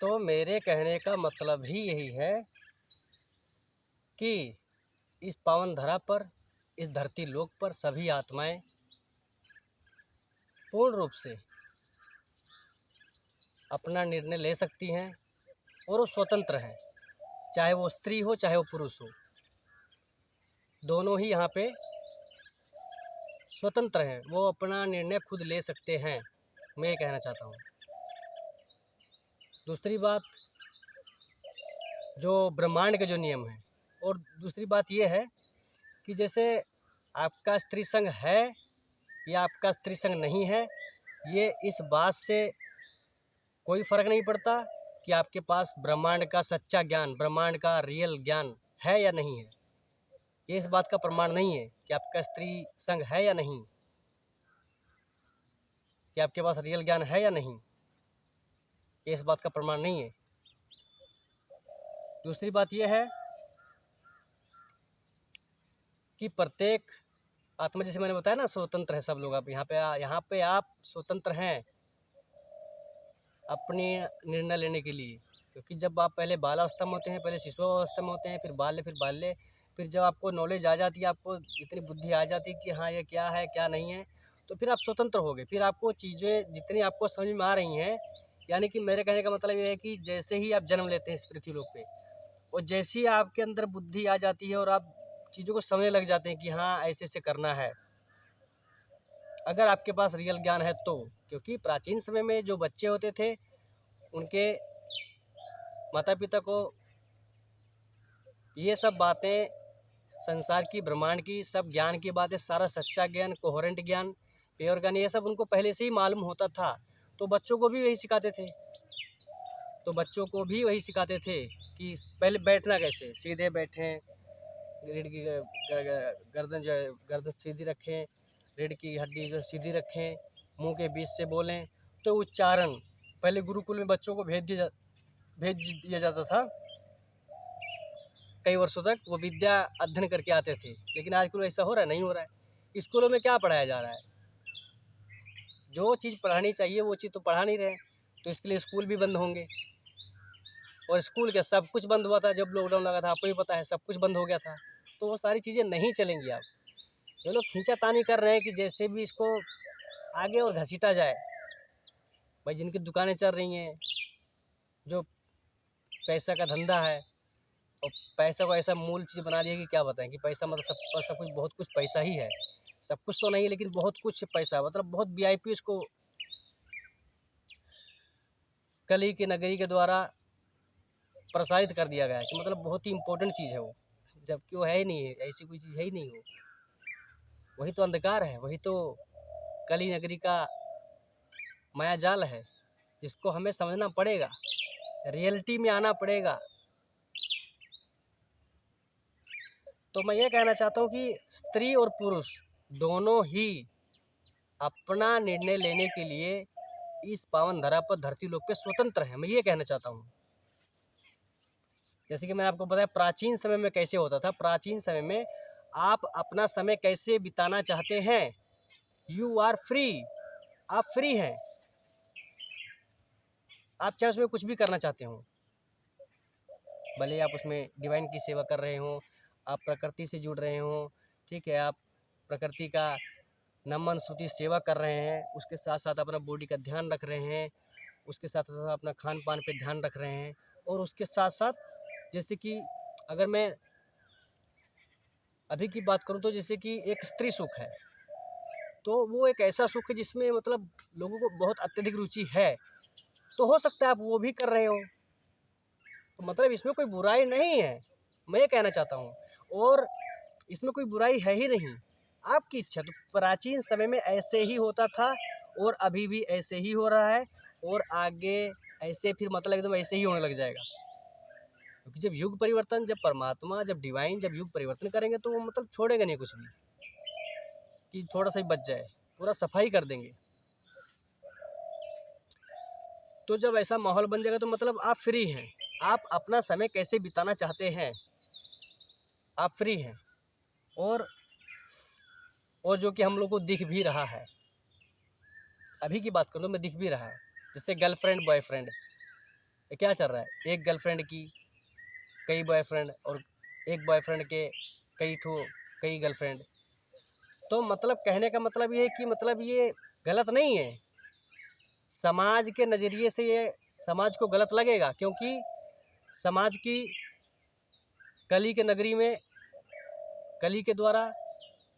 तो मेरे कहने का मतलब ही यही है कि इस पावन धरा पर, इस धरती लोक पर सभी आत्माएं पूर्ण रूप से अपना निर्णय ले सकती हैं और वो स्वतंत्र हैं। चाहे वो स्त्री हो चाहे वो पुरुष हो, दोनों ही यहाँ पे स्वतंत्र हैं। वो अपना निर्णय खुद ले सकते हैं, मैं ये कहना चाहता हूँ। दूसरी बात, जो ब्रह्मांड के जो नियम हैं, और दूसरी बात ये है कि जैसे आपका स्त्री संग है या आपका स्त्री संग नहीं है, ये इस बात से कोई फ़र्क नहीं पड़ता कि आपके पास ब्रह्मांड का सच्चा ज्ञान, ब्रह्मांड का रियल ज्ञान है या नहीं है। ये इस बात का प्रमाण नहीं है कि आपका स्त्री संग है या नहीं, कि आपके पास रियल ज्ञान है या नहीं, ये इस बात का प्रमाण नहीं है। दूसरी बात यह है कि प्रत्येक आत्मा, जैसे मैंने बताया ना, स्वतंत्र है सब लोग। आप यहाँ पे आप स्वतंत्र हैं अपने निर्णय लेने के लिए, क्योंकि जब आप पहले बालावस्था में होते हैं, पहले शिशुअवस्था में होते हैं, फिर बाल्य, फिर जब आपको नॉलेज आ जाती है, आपको इतनी बुद्धि आ जाती है कि हाँ ये क्या है क्या नहीं है, तो फिर आप स्वतंत्र हो गए। फिर आपको चीज़ें जितनी आपको समझ में आ रही हैं, यानी कि मेरे कहने का मतलब ये है कि जैसे ही आप जन्म लेते हैं इस पृथ्वी लोक पे, और जैसे ही आपके अंदर बुद्धि आ जाती है और आप चीज़ों को समझने लग जाते हैं कि हाँ ऐसे ऐसे करना है, अगर आपके पास रियल ज्ञान है तो। क्योंकि प्राचीन समय में जो बच्चे होते थे, उनके माता पिता को ये सब बातें, संसार की, ब्रह्मांड की सब ज्ञान की बातें, सारा सच्चा ज्ञान, कोहेरेंट ज्ञान, प्योर ज्ञान, ये सब उनको पहले से ही मालूम होता था। तो बच्चों को भी वही सिखाते थे कि पहले बैठना कैसे, सीधे बैठें, रीढ़ की गर्दन जो है गर्दन सीधी रखें, रीढ़ की हड्डी जो सीधी रखें, मुंह के बीच से बोलें। तो उच्चारण पहले गुरुकुल में बच्चों को भेज दिया जाता था, कई वर्षों तक वो विद्या अध्ययन करके आते थे। लेकिन आजकल ऐसा हो रहा है? नहीं हो रहा है। स्कूलों में क्या पढ़ाया जा रहा है? जो चीज़ पढ़ानी चाहिए वो चीज़ तो पढ़ा नहीं रहे, तो इसके लिए स्कूल भी बंद होंगे। और स्कूल क्या, सब कुछ बंद हुआ था जब लॉकडाउन लगा था, आपको भी पता है, सब कुछ बंद हो गया था। तो वो सारी चीज़ें नहीं चलेंगी। अब ये लोग खींचातानी कर रहे हैं कि जैसे भी इसको आगे और घसीटा जाए। भाई जिनकी दुकानें चल रही हैं, जो पैसा का धंधा है, और पैसा को ऐसा मूल चीज़ बना दिया कि क्या बताएं, कि पैसा मतलब सब कुछ, बहुत कुछ पैसा ही है। सब कुछ तो नहीं, लेकिन बहुत कुछ पैसा, मतलब बहुत वीआईपी उसको कली की नगरी के द्वारा प्रसारित कर दिया गया है कि मतलब बहुत ही इम्पोर्टेंट चीज़ है वो, जबकि वो है ही नहीं है, ऐसी कोई चीज़ है ही नहीं। वही तो अंधकार है, वही तो कली नगरी का माया जाल है, जिसको हमें समझना पड़ेगा, रियलिटी में आना पड़ेगा। तो मैं ये कहना चाहता हूँ कि स्त्री और पुरुष दोनों ही अपना निर्णय लेने के लिए इस पावन धरा पर, धरती लोक पे स्वतंत्र है, मैं ये कहना चाहता हूँ। जैसे कि मैंने आपको बताया प्राचीन समय में कैसे होता था। प्राचीन समय में आप अपना समय कैसे बिताना चाहते हैं, यू आर फ्री, आप फ्री हैं। आप चाहे उसमें कुछ भी करना चाहते हो, भले आप उसमें डिवाइन की सेवा कर रहे हो, आप प्रकृति से जुड़ रहे हो, ठीक है, आप प्रकृति का नमन स्तुति सेवा कर रहे हैं, उसके साथ साथ अपना बॉडी का ध्यान रख रहे हैं, उसके साथ साथ अपना खान पान पे ध्यान रख रहे हैं, और उसके साथ साथ जैसे कि अगर मैं अभी की बात करूं तो जैसे कि एक स्त्री सुख है, तो वो एक ऐसा सुख है जिसमें मतलब लोगों को बहुत अत्यधिक रुचि है। तो हो सकता है आप वो भी कर रहे हो, तो मतलब इसमें कोई बुराई नहीं है, मैं ये कहना चाहता हूँ। और इसमें कोई बुराई है ही नहीं, आपकी इच्छा। तो प्राचीन समय में ऐसे ही होता था, और अभी भी ऐसे ही हो रहा है, और आगे ऐसे फिर मतलब एकदम ऐसे ही होने लग जाएगा। क्योंकि जब युग परिवर्तन, जब परमात्मा, जब डिवाइन जब युग परिवर्तन करेंगे, तो वो मतलब छोड़ेगा नहीं कुछ भी कि थोड़ा सा ही बच जाए, पूरा सफाई कर देंगे। तो जब ऐसा माहौल बन जाएगा तो मतलब आप फ्री हैं, आप अपना समय कैसे बिताना चाहते हैं, आप फ्री हैं। और जो कि हम लोग को दिख भी रहा है, अभी की बात करूँ तो मैं दिख भी रहा है, जैसे गर्लफ्रेंड बॉयफ्रेंड, ये क्या चल रहा है, एक गर्लफ्रेंड की कई बॉयफ्रेंड और एक बॉयफ्रेंड के कई गर्लफ्रेंड। तो मतलब कहने का मतलब ये है कि मतलब ये गलत नहीं है। समाज के नज़रिए से ये समाज को गलत लगेगा, क्योंकि समाज की कली के नगरी में कली के द्वारा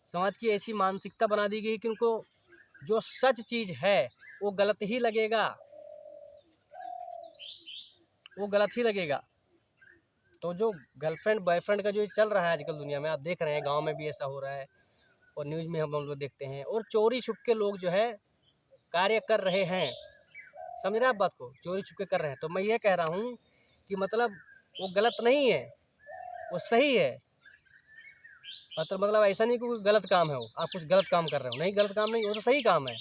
समाज की ऐसी मानसिकता बना दी गई कि उनको जो सच चीज़ है वो गलत ही लगेगा, वो गलत ही लगेगा। तो जो गर्लफ्रेंड बॉयफ्रेंड का जो चल रहा है आजकल दुनिया में, आप देख रहे हैं गांव में भी ऐसा हो रहा है और न्यूज़ में हम लोग देखते हैं, और चोरी छुप के लोग जो है कार्य कर रहे हैं। समझ रहे हैं आप बात को, चोरी छुप के कर रहे हैं। तो मैं ये कह रहा हूँ कि मतलब वो गलत नहीं है, वो सही है। मतलब ऐसा नहीं कि कोई गलत काम है, वो आप कुछ गलत काम कर रहे हो, नहीं गलत काम नहीं, वो तो सही काम है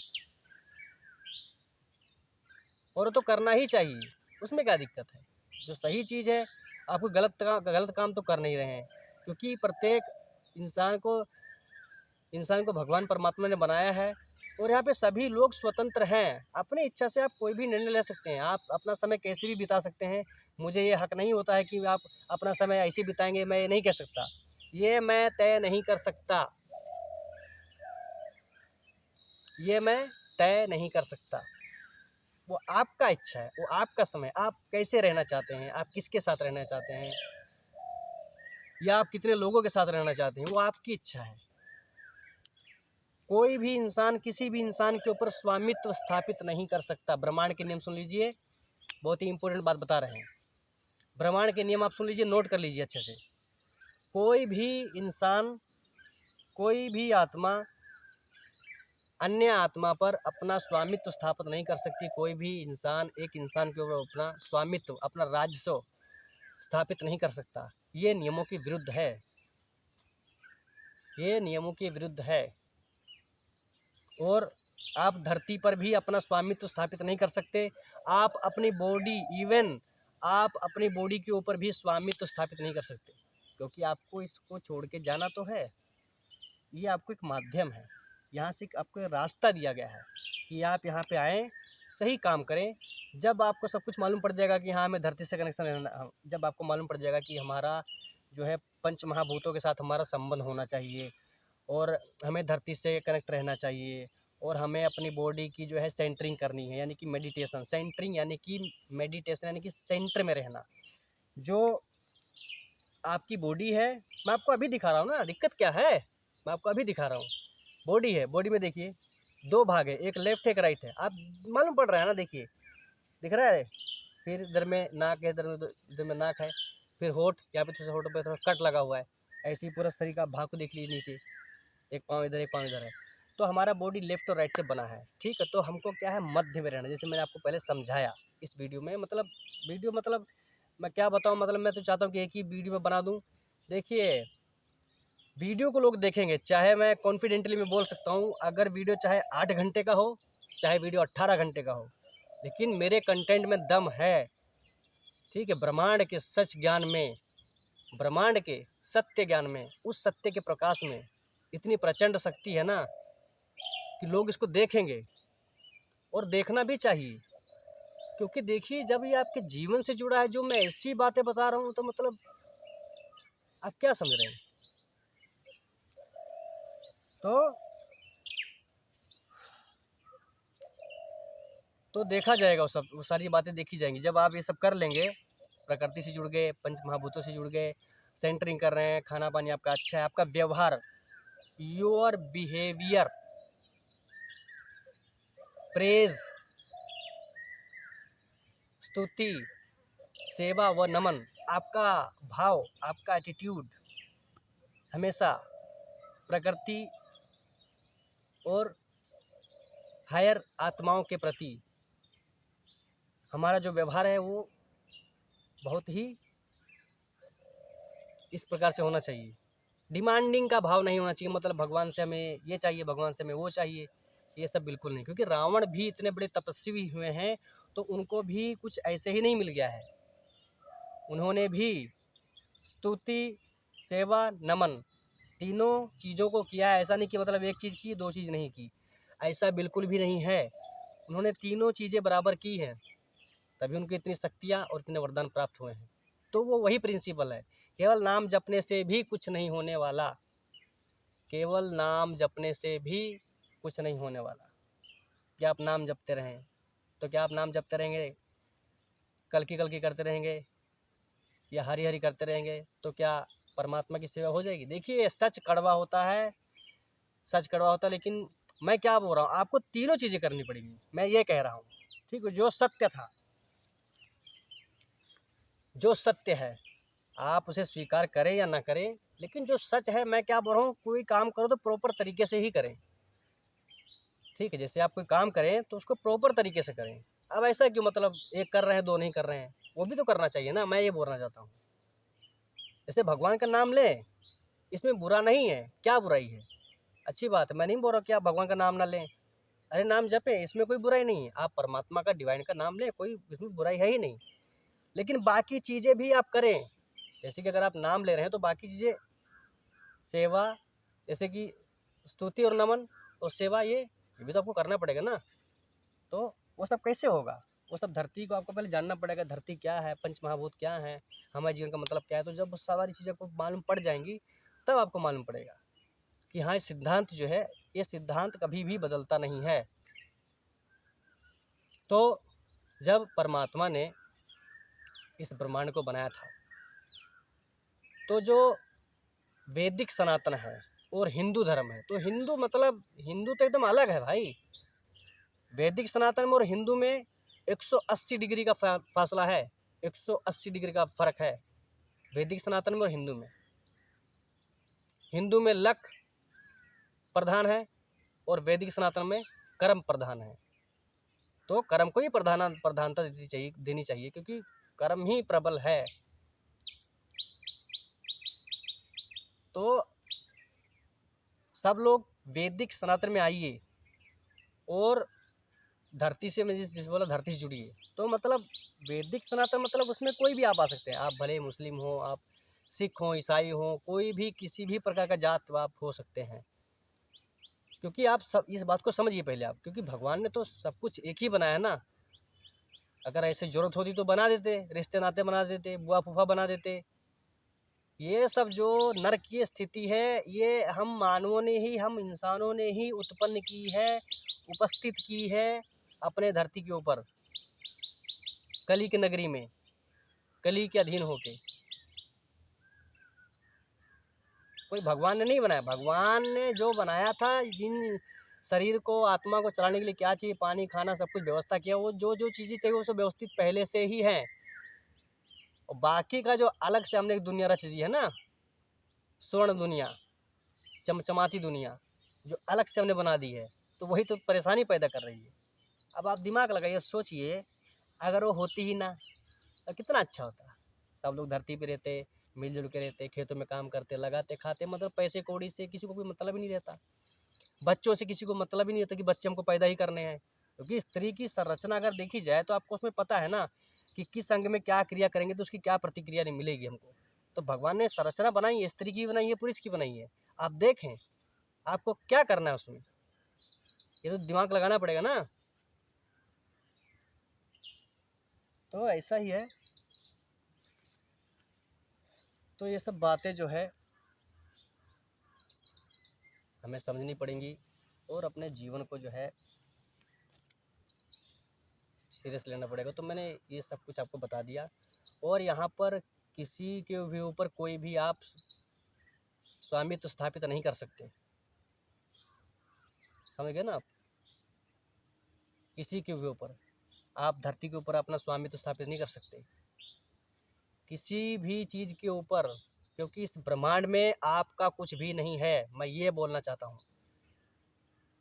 और वो तो करना ही चाहिए, उसमें क्या दिक्कत है। जो सही चीज़ है, आपको गलत काम तो कर नहीं रहे हैं, क्योंकि प्रत्येक इंसान को भगवान परमात्मा ने बनाया है और यहाँ पे सभी लोग स्वतंत्र हैं। अपनी इच्छा से आप कोई भी निर्णय ले सकते हैं, आप अपना समय कैसे भी बिता सकते हैं। मुझे ये हक नहीं होता है कि आप अपना समय ऐसे बिताएंगे, मैं ये नहीं कह सकता, ये मैं तय नहीं कर सकता, ये मैं तय नहीं कर सकता। वो आपका इच्छा है, वो आपका समय, आप कैसे रहना चाहते हैं, आप किसके साथ रहना चाहते हैं या आप कितने लोगों के साथ रहना चाहते हैं, वो आपकी इच्छा है। कोई भी इंसान किसी भी इंसान के ऊपर स्वामित्व स्थापित नहीं कर सकता। ब्रह्मांड के नियम सुन लीजिए, बहुत ही इंपॉर्टेंट बात बता रहे हैं। ब्रह्मांड के नियम आप सुन लीजिए, नोट कर लीजिए अच्छे से। कोई भी इंसान, कोई भी आत्मा अन्य आत्मा पर अपना स्वामित्व स्थापित नहीं कर सकती। कोई भी इंसान एक इंसान के ऊपर अपना स्वामित्व, अपना राजस्व स्थापित नहीं कर सकता। ये नियमों के विरुद्ध है, ये नियमों के विरुद्ध है। और आप धरती पर भी अपना स्वामित्व स्थापित नहीं कर सकते। आप अपनी बॉडी, इवन आप अपनी बॉडी के ऊपर भी स्वामित्व स्थापित नहीं कर सकते, क्योंकि आपको इसको छोड़ के जाना तो है। ये आपको एक माध्यम है, यहाँ से आपको रास्ता दिया गया है कि आप यहाँ पे आएँ, सही काम करें। जब आपको सब कुछ मालूम पड़ जाएगा कि हाँ हमें धरती से कनेक्शन रहना, जब आपको मालूम पड़ जाएगा कि हमारा जो है पंच महाभूतों के साथ हमारा संबंध होना चाहिए और हमें धरती से कनेक्ट रहना चाहिए और हमें अपनी बॉडी की जो है सेंटरिंग करनी है, यानी कि मेडिटेशन। सेंटरिंग यानी कि मेडिटेशन यानी कि सेंटर में रहना। जो आपकी बॉडी है, मैं आपको अभी दिखा रहा हूँ ना, दिक्कत क्या है, मैं आपको अभी दिखा रहा हूँ। बॉडी है, बॉडी में देखिए दो भाग है, एक लेफ्ट है एक राइट है, आप मालूम पड़ रहा है ना, देखिए दिख रहा है। फिर इधर में नाक है, इधर में नाक है, फिर होठ, यहाँ पे थोड़ा होठ पे थोड़ा कट लगा हुआ है। ऐसे ही पूरा शरीर का भाग को देख लीजिए, नीचे एक पाँव इधर एक पाँव इधर है। तो हमारा बॉडी लेफ्ट और राइट से बना है, ठीक है। तो हमको क्या है, मध्य में रहना, जैसे मैंने आपको पहले समझाया इस वीडियो में। मतलब मैं क्या बताऊँ, मतलब मैं तो चाहता हूँ कि एक ही वीडियो में बना दूँ। देखिए वीडियो को लोग देखेंगे, चाहे मैं कॉन्फिडेंटली मैं बोल सकता हूँ, अगर वीडियो चाहे 8 घंटे का हो, चाहे वीडियो 18 घंटे का हो, लेकिन मेरे कंटेंट में दम है, ठीक है। ब्रह्मांड के सच ज्ञान में, ब्रह्मांड के सत्य ज्ञान में, उस सत्य के प्रकाश में इतनी प्रचंड शक्ति है ना कि लोग इसको देखेंगे और देखना भी चाहिए। क्योंकि देखिए जब ये आपके जीवन से जुड़ा है, जो मैं ऐसी बातें बता रहा हूँ, तो मतलब आप क्या समझ रहे हैं। तो देखा जाएगा, वो सारी बातें देखी जाएंगी जब आप ये सब कर लेंगे। प्रकृति से जुड़ गए, पंच महाभूतों से जुड़ गए, सेंटरिंग कर रहे हैं, खाना पानी आपका अच्छा है, आपका व्यवहार, योर बिहेवियर, प्रेज, स्तुति, सेवा व नमन, आपका भाव, आपका एटीट्यूड हमेशा प्रकृति और हायर आत्माओं के प्रति हमारा जो व्यवहार है वो बहुत ही इस प्रकार से होना चाहिए। डिमांडिंग का भाव नहीं होना चाहिए, मतलब भगवान से हमें ये चाहिए, भगवान से हमें वो चाहिए, ये सब बिल्कुल नहीं। क्योंकि रावण भी इतने बड़े तपस्वी हुए हैं, तो उनको भी कुछ ऐसे ही नहीं मिल गया है। उन्होंने भी स्तुति, सेवा, नमन तीनों चीज़ों को किया है। ऐसा नहीं कि मतलब एक चीज़ की दो चीज़ नहीं की, ऐसा बिल्कुल भी नहीं है। उन्होंने तीनों चीज़ें बराबर की हैं। तभी उनको इतनी शक्तियाँ और इतने वरदान प्राप्त हुए हैं। तो वो वही प्रिंसिपल है, केवल नाम जपने से भी कुछ नहीं होने वाला, केवल नाम जपने से भी कुछ नहीं होने वाला। क्या आप नाम जपते रहें, तो क्या आप नाम जपते रहेंगे, कल की करते रहेंगे या हरी हरी करते रहेंगे, तो क्या परमात्मा की सेवा हो जाएगी? देखिए, सच कड़वा होता है, सच कड़वा होता है, लेकिन मैं क्या बोल रहा हूँ, आपको तीनों चीज़ें करनी पड़ेगी। मैं ये कह रहा हूँ, ठीक है, जो सत्य था, जो सत्य है, आप उसे स्वीकार करें या ना करें, लेकिन जो सच है, मैं क्या बोल रहा हूँ, कोई काम करो तो प्रॉपर तरीके से ही करें। ठीक है, जैसे आप कोई काम करें तो उसको प्रॉपर तरीके से करें। अब ऐसा क्यों, मतलब एक कर रहे हैं, दो नहीं कर रहे हैं, वो भी तो करना चाहिए ना, मैं ये बोलना चाहता हूँ। जैसे भगवान का नाम लें, इसमें बुरा नहीं है, क्या बुराई है, अच्छी बात है, मैं नहीं बोल रहा कि आप भगवान का नाम ना लें, अरे नाम जपें, इसमें कोई बुराई नहीं है, आप परमात्मा का, डिवाइन का नाम लें, कोई इसमें बुराई है ही नहीं। लेकिन बाकी चीज़ें भी आप करें, जैसे कि अगर आप नाम ले रहे हैं तो बाकी चीज़ें, सेवा, जैसे कि स्तुति और नमन और सेवा, ये भी तो आपको करना पड़ेगा ना। तो वो सब कैसे होगा, वो सब धरती को आपको पहले जानना पड़ेगा, धरती क्या है, पंच महाभूत क्या है, हमारे जीवन का मतलब क्या है। तो जब सारी चीज़ें आपको मालूम पड़ जाएंगी, तब आपको मालूम पड़ेगा कि हाँ, ये सिद्धांत जो है, ये सिद्धांत कभी भी बदलता नहीं है। तो जब परमात्मा ने इस ब्रह्मांड को बनाया था, तो जो वैदिक सनातन है और हिंदू धर्म है, तो हिंदू मतलब, हिंदू तो एकदम अलग है भाई। वैदिक सनातन में और हिंदू में 180 डिग्री का फासला है, 180 डिग्री का फर्क है वैदिक सनातन में और हिंदू में। हिंदू में लक प्रधान है और वैदिक सनातन में कर्म प्रधान है। तो कर्म को ही प्रधानता देनी चाहिए, क्योंकि कर्म ही प्रबल है। तो सब लोग वैदिक सनातन में आइए और धरती से, मैं जिस बोला धरती से जुड़िए। तो मतलब वैदिक सनातन मतलब उसमें कोई भी आप आ सकते हैं, आप भले मुस्लिम हो, आप सिख हो, ईसाई हो, कोई भी किसी भी प्रकार का जात आप हो सकते हैं। क्योंकि आप सब इस बात को समझिए पहले आप, क्योंकि भगवान ने तो सब कुछ एक ही बनाया ना। अगर ऐसे ज़रूरत होती तो बना देते, रिश्ते नाते बना देते, बुआ फूफा बना देते। ये सब जो नरक की स्थिति है, ये हम मानवों ने ही, हम इंसानों ने ही उत्पन्न की है, उपस्थित की है अपने धरती के ऊपर, कली की नगरी में, कली के अधीन होके। कोई भगवान ने नहीं बनाया, भगवान ने जो बनाया था, इन शरीर को, आत्मा को चलाने के लिए क्या चाहिए, पानी, खाना, सब कुछ व्यवस्था किया, वो जो जो चीज़ें चाहिए वो सब व्यवस्थित पहले से ही है। और बाकी का जो अलग से हमने एक दुनिया रच दी है ना, स्वर्ण दुनिया, चमचमाती दुनिया, जो अलग से हमने बना दी है, तो वही तो परेशानी पैदा कर रही है। अब आप दिमाग लगाइए, सोचिए, अगर वो होती ही ना, तो कितना अच्छा होता। सब लोग धरती पे रहते, मिलजुल के रहते, खेतों में काम करते, लगाते, खाते, मतलब पैसे कौड़ी से किसी को कोई मतलब ही नहीं रहता। बच्चों से किसी को मतलब ही नहीं होता कि बच्चे हमको पैदा ही करने हैं। क्योंकि स्त्री की संरचना अगर देखी जाए तो आपको उसमें पता है ना कि किस अंग में क्या क्रिया करेंगे तो उसकी क्या प्रतिक्रिया नहीं मिलेगी हमको। तो भगवान ने संरचना बनाई है, स्त्री की बनाई है, पुरुष की बनाई है। आप देखें आपको क्या करना है उसमें, ये तो दिमाग लगाना पड़ेगा ना। तो ऐसा ही है। तो ये सब बातें जो है हमें समझनी पड़ेंगी और अपने जीवन को जो है सीरियस लेना पड़ेगा। तो मैंने ये सब कुछ आपको बता दिया। और यहाँ पर किसी के भी ऊपर कोई भी आप स्वामित्व स्थापित नहीं कर सकते, समझ गए ना आप। किसी के भी ऊपर आप धरती के ऊपर अपना स्वामित्व स्थापित नहीं कर सकते, किसी भी चीज़ के ऊपर, क्योंकि इस ब्रह्मांड में आपका कुछ भी नहीं है। मैं ये बोलना चाहता हूँ,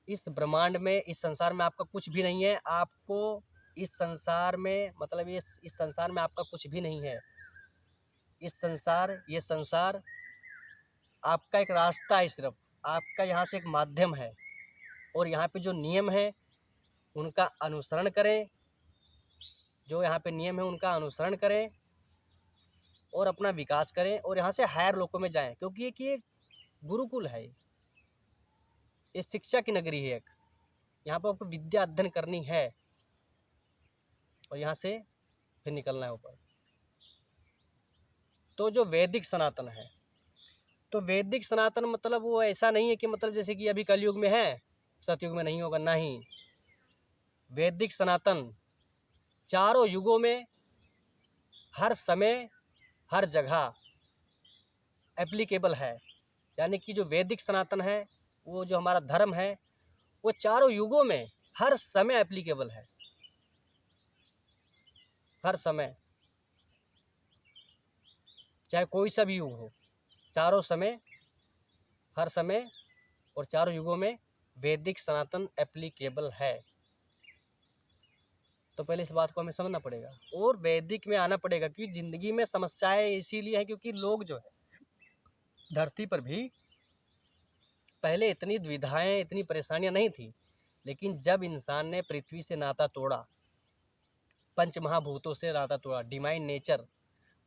इस ब्रह्मांड में, इस संसार में आपका कुछ भी नहीं है। आपको इस संसार में, मतलब इस संसार में आपका कुछ भी नहीं है। ये संसार आपका एक रास्ता है, सिर्फ आपका यहाँ से एक माध्यम है। और यहाँ पे जो नियम है उनका अनुसरण करें, जो यहाँ पे नियम है उनका अनुसरण करें और अपना विकास करें और यहाँ से हायर लोकों में जाएं। क्योंकि ये गुरुकुल है, ये शिक्षा की नगरी है। यहाँ पर आपको विद्या अध्ययन करनी है और यहाँ से फिर निकलना है ऊपर। तो जो वैदिक सनातन है, तो वैदिक सनातन मतलब वो ऐसा नहीं है कि मतलब जैसे कि अभी कलयुग में है, सतयुग में नहीं होगा, नहीं। वैदिक सनातन चारों युगों में, हर समय, हर जगह एप्लीकेबल है। यानी कि जो वैदिक सनातन है, वो जो हमारा धर्म है, वो चारों युगों में हर समय एप्लीकेबल है, हर समय, चाहे कोई सा भी युग हो, चारों समय, हर समय और चारों युगों में वैदिक सनातन एप्लीकेबल है। तो पहले इस बात को हमें समझना पड़ेगा और वैदिक में आना पड़ेगा, क्योंकि ज़िंदगी में समस्याएं इसीलिए है क्योंकि लोग जो है धरती पर भी पहले इतनी दुविधाएं, इतनी परेशानियां नहीं थी, लेकिन जब इंसान ने पृथ्वी से नाता तोड़ा, पंच महाभूतों से नाता तोड़ा, डिवाइन नेचर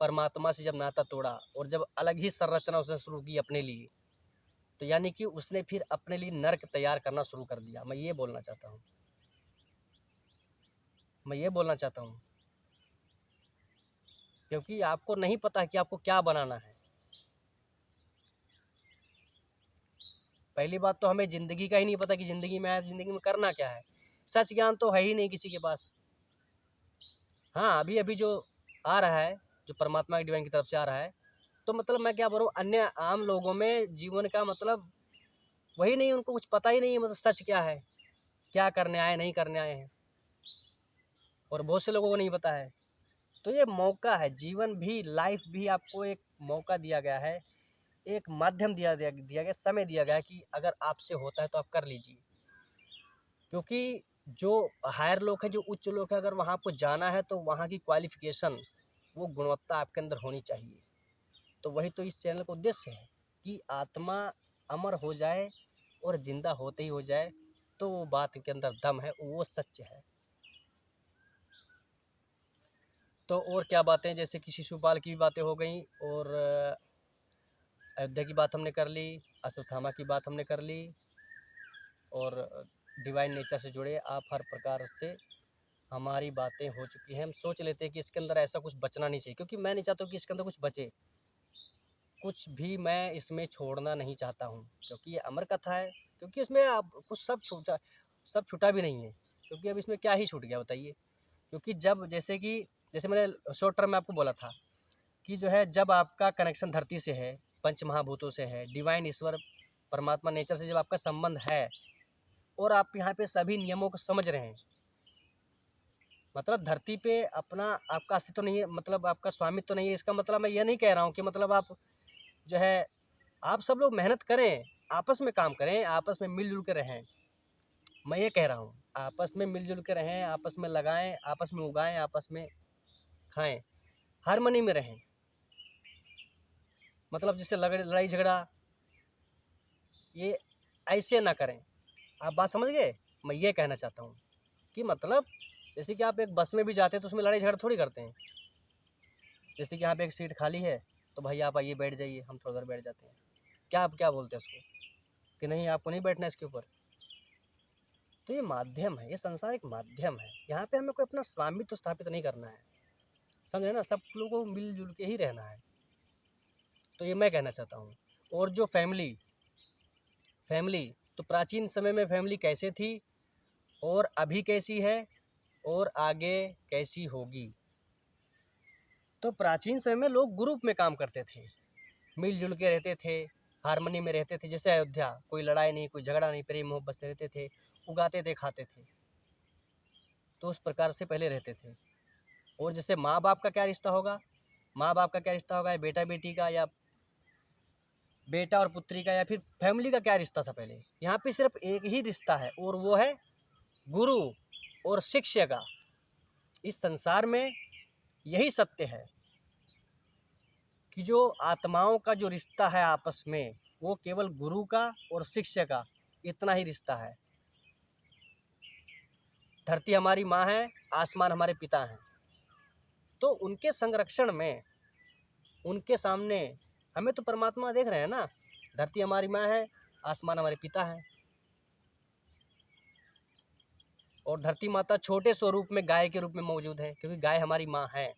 परमात्मा से जब नाता तोड़ा और जब अलग ही संरचना उसने शुरू की अपने लिए, तो यानी कि उसने फिर अपने लिए नर्क तैयार करना शुरू कर दिया। मैं ये बोलना चाहता हूँ, मैं ये बोलना चाहता हूँ, क्योंकि आपको नहीं पता है कि आपको क्या बनाना है। पहली बात तो हमें ज़िंदगी का ही नहीं पता कि ज़िंदगी में है, ज़िंदगी में करना क्या है। सच ज्ञान तो है ही नहीं किसी के पास। हाँ, अभी अभी जो आ रहा है, जो परमात्मा की डिवाइन की तरफ से आ रहा है, तो मतलब मैं क्या बोलूँ, अन्य आम लोगों में जीवन का मतलब वही नहीं, उनको कुछ पता ही नहीं है मतलब सच क्या है, क्या करने आए, नहीं करने आए हैं, और बहुत से लोगों को नहीं पता है। तो ये मौका है, जीवन भी, लाइफ भी आपको एक मौका दिया गया है, एक माध्यम दिया गया, समय दिया गया है कि अगर आपसे होता है तो आप कर लीजिए। क्योंकि जो हायर लोग हैं, जो उच्च लोग हैं, अगर वहाँ आपको जाना है तो वहाँ की क्वालिफिकेशन, वो गुणवत्ता आपके अंदर होनी चाहिए। तो वही तो इस चैनल का उद्देश्य है कि आत्मा अमर हो जाए और जिंदा होते ही हो जाए, तो वो बात के अंदर दम है, वो सच है। तो और क्या बातें, जैसे कि शिशुपाल की भी बातें हो गई, और अयोध्या की बात हमने कर ली, अश्वत्थामा की बात हमने कर ली, और डिवाइन नेचर से जुड़े आप हर प्रकार से हमारी बातें हो चुकी हैं। हम सोच लेते हैं कि इसके अंदर ऐसा कुछ बचना नहीं चाहिए, क्योंकि मैं नहीं चाहता हूँ कि इसके अंदर कुछ बचे, कुछ भी मैं इसमें छोड़ना नहीं चाहता हूँ, क्योंकि ये अमर कथा है। क्योंकि इसमें अब कुछ सब छूटा भी नहीं है, क्योंकि अब इसमें क्या ही छूट गया बताइए। क्योंकि जब जैसे मैंने शॉर्ट टर्म में आपको बोला था कि जो है, जब आपका कनेक्शन धरती से है, पंच महाभूतों से है, डिवाइन ईश्वर परमात्मा नेचर से जब आपका संबंध है, और आप यहाँ पे सभी नियमों को समझ रहे हैं, मतलब धरती पे अपना आपका अस्तित्व नहीं है, मतलब आपका स्वामित्व तो नहीं है। इसका मतलब मैं ये नहीं कह रहा हूँ कि मतलब आप जो है, आप सब लोग मेहनत करें, आपस में काम करें, आपस में मिलजुल के रहें। मैं ये कह रहा हूँ, आपस में मिलजुल के रहें, आपस में लगाएं, आपस में उगाएं, आपस में खाएं, हारमोनी में रहें। मतलब जिससे लड़ाई झगड़ा ये ऐसे ना करें। आप बात समझ गए? मैं ये कहना चाहता हूँ कि मतलब जैसे कि आप एक बस में भी जाते हैं तो उसमें लड़ाई झगड़ा थोड़ी करते हैं। जैसे कि यहाँ पे एक सीट खाली है, तो भाई आप आइए बैठ जाइए, हम थोड़ा देर बैठ जाते हैं। क्या आप क्या बोलते हैं उसको कि नहीं आपको नहीं बैठना इसके ऊपर? तो ये माध्यम है, ये संसार एक माध्यम है। यहाँ पे हमें कोई अपना स्वामित्व स्थापित नहीं करना है, समझे ना? सब लोगों को मिलजुल के ही रहना है। तो ये मैं कहना चाहता हूँ। और जो फैमिली फैमिली तो प्राचीन समय में फैमिली कैसे थी और अभी कैसी है और आगे कैसी होगी। तो प्राचीन समय में लोग ग्रुप में काम करते थे, मिलजुल के रहते थे, हारमोनी में रहते थे। जैसे अयोध्या, कोई लड़ाई नहीं, कोई झगड़ा नहीं, प्रेम मोहब्बत से रहते थे, उगाते थे, खाते थे। तो उस प्रकार से पहले रहते थे। और जैसे माँ बाप का क्या रिश्ता होगा, माँ बाप का क्या रिश्ता होगा, या बेटा बेटी का, या बेटा और पुत्री का, या फिर फैमिली का क्या रिश्ता था पहले। यहाँ पे सिर्फ एक ही रिश्ता है, और वो है गुरु और शिष्य का। इस संसार में यही सत्य है कि जो आत्माओं का जो रिश्ता है आपस में, वो केवल गुरु का और शिष्य का, इतना ही रिश्ता है। धरती हमारी माँ है, आसमान हमारे पिता हैं। तो उनके संरक्षण में, उनके सामने हमें तो परमात्मा देख रहे हैं ना। धरती हमारी माँ है, आसमान हमारे पिता हैं। और धरती माता छोटे स्वरूप में गाय के रूप में मौजूद है, क्योंकि गाय हमारी माँ है।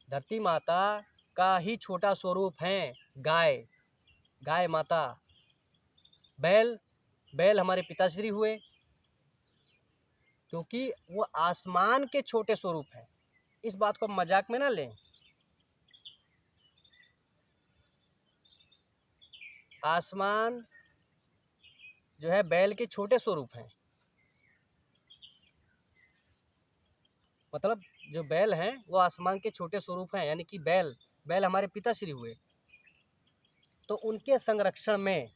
धरती माता का ही छोटा स्वरूप है गाय, गाय माता। बैल हमारे पिताश्री हुए, क्योंकि वो आसमान के छोटे स्वरूप हैं। इस बात को मजाक में ना लें। आसमान जो है बैल के छोटे स्वरूप हैं। मतलब जो बैल हैं वो आसमान के छोटे स्वरूप हैं, यानी कि बैल हमारे पिताश्री हुए। तो उनके संरक्षण में